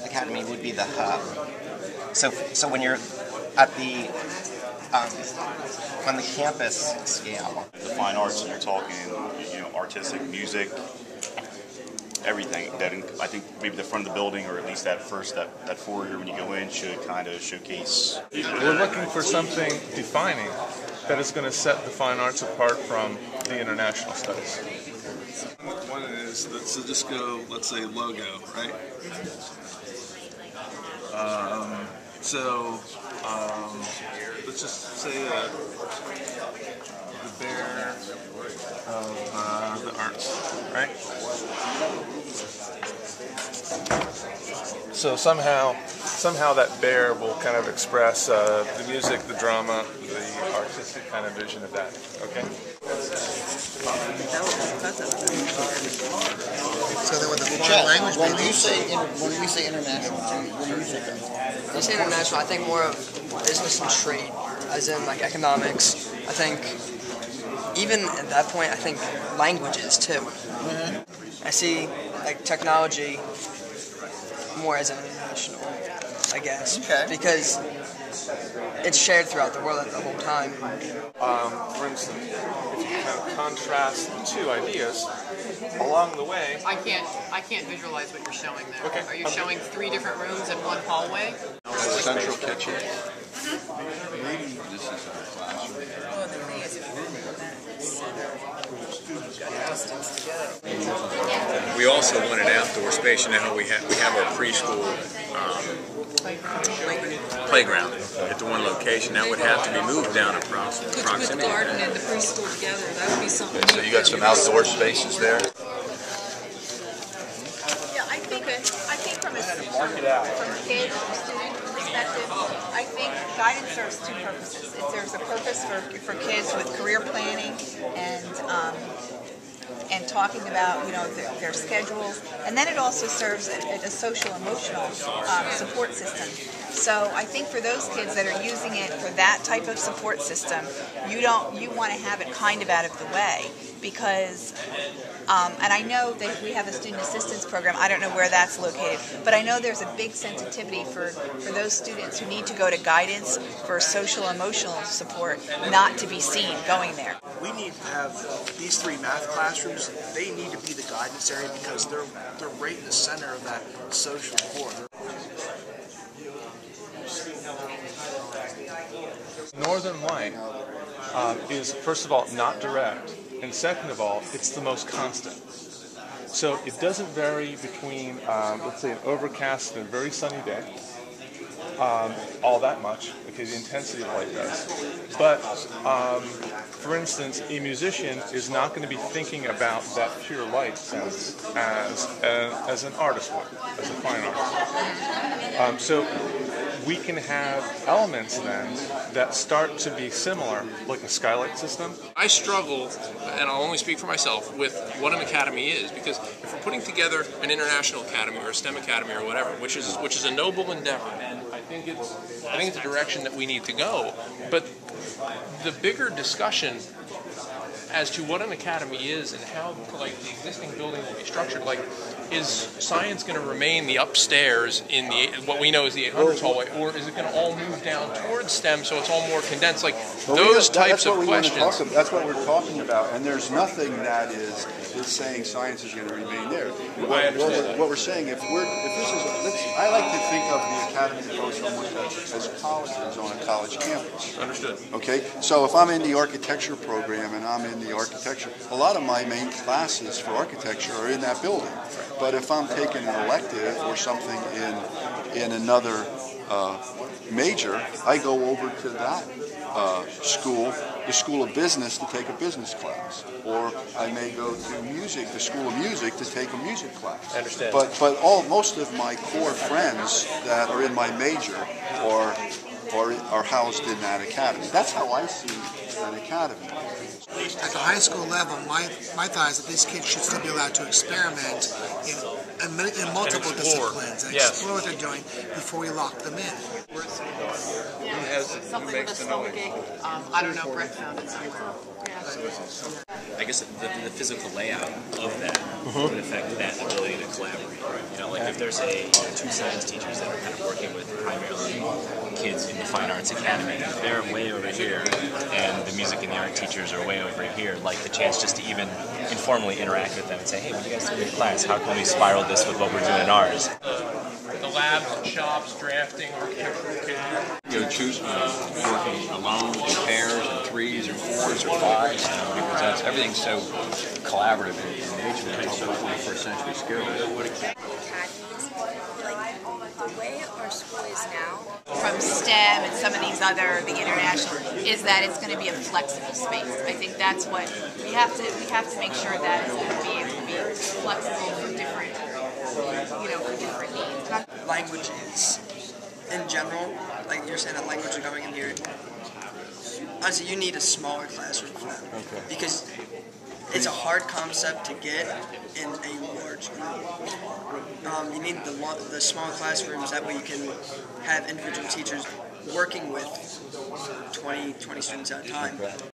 Academy would be the hub. So when you're at the on the campus scale, the fine arts, and you're talking, artistic, music, everything. I think maybe the front of the building, or at least that foyer when you go in, should kind of showcase. We're looking for something defining that is going to set the fine arts apart from the international studies. One is the disco, let's say, logo, right? Let's just say the bear of the arts, right? So somehow that bear will kind of express the music, the drama, the artistic kind of vision of that. Okay. So then with the foreign language, when we say international, what do you think of? When you say international, I think more of business and trade, as in like economics. I think even at that point, I think languages too. Mm-hmm. I see like technology more as an international, I guess, because it's shared throughout the world at the whole time. For instance, if you kind of contrast the two ideas along the way. I can't visualize what you're showing there. Okay. Are you showing 3 different rooms in one hallway? Central kitchen. maybe this is our classroom. Well, the thing is, if we're in that center, you've got distance to go. We also want an outdoor space. You know how we have our preschool playground at the one location. That would have to be moved down proximity. Put the garden and the preschool together. That would be something. So you got some outdoor spaces there. Yeah, I think from a kid or student perspective, I think guidance serves 2 purposes. It serves a purpose for kids with career planning and talking about their schedules, and then it also serves a social emotional support system. So I think for those kids that are using it for that type of support system, you want to have it kind of out of the way, because and I know that we have a student assistance program. I don't know where that's located, but I know there's a big sensitivity for those students who need to go to guidance for social emotional support not to be seen going there. We need to have these 3 math classrooms. They need to be the guidance area because they're right in the center of that social core. Northern Light is, first of all, not direct, and second of all, it's the most constant. So it doesn't vary between, let's say, an overcast and a very sunny day, all that much. Okay, the intensity of light does. But, for instance, a musician is not going to be thinking about that pure light sense as an artist would, as a fine artist. So we can have elements then that start to be similar, like a skylight system. I struggle, and I'll only speak for myself, with what an academy is, because if we're putting together an international academy or a STEM academy or whatever, which is a noble endeavor, and I think it's a direction that we need to go, but the bigger discussion as to what an academy is and how the existing building will be structured, is science going to remain the upstairs in what we know as the 800s hallway, or is it going to all move down towards STEM so it's all more condensed? Those types of questions. That's what we're talking about, and there's nothing that is saying science is going to remain there. What we're saying, if this is, I like to think of the academy approach almost as colleges on a college campus. Understood. Okay, so if I'm in the architecture program and I'm in the architecture, a lot of my main classes for architecture are in that building. But if I'm taking an elective or something in another major, I go over to that school, the School of Business, to take a business class, or I may go to music, the School of Music, to take a music class. I understand. But most of my core friends that are in my major are housed in that academy. That's how I see an academy. At the high school level, my thought is that these kids should still be allowed to experiment in multiple disciplines and explore what they're doing before we lock them in. Something with a stomach ache. I don't know. Brett found it somewhere. I guess the physical layout of that would affect that ability to collaborate. You know, like if there's two science teachers that are kind of working with primarily kids in the Fine Arts Academy, they're way over here, and the music and the art teachers are way over here. Like the chance just to even informally interact with them and say, hey, what do you guys do in your class? How can we spiral this with what we're doing in ours? The labs and shops, drafting, architectural kit. You choose working alone in pairs and threes or fours or fives, because everything's so collaborative in nature. It's so 21st century skills. Academies, like the way our school is now, from STEM and some of these other, the international, is that it's going to be a flexible space. I think that's what we have to make sure that it's going to be able to be flexible for different, for different needs. Languages in general, like you're saying that language are going in here. Honestly, you need a smaller classroom for that because it's a hard concept to get in a large group. You need the small classrooms, that way you can have individual teachers working with 20 students at a time.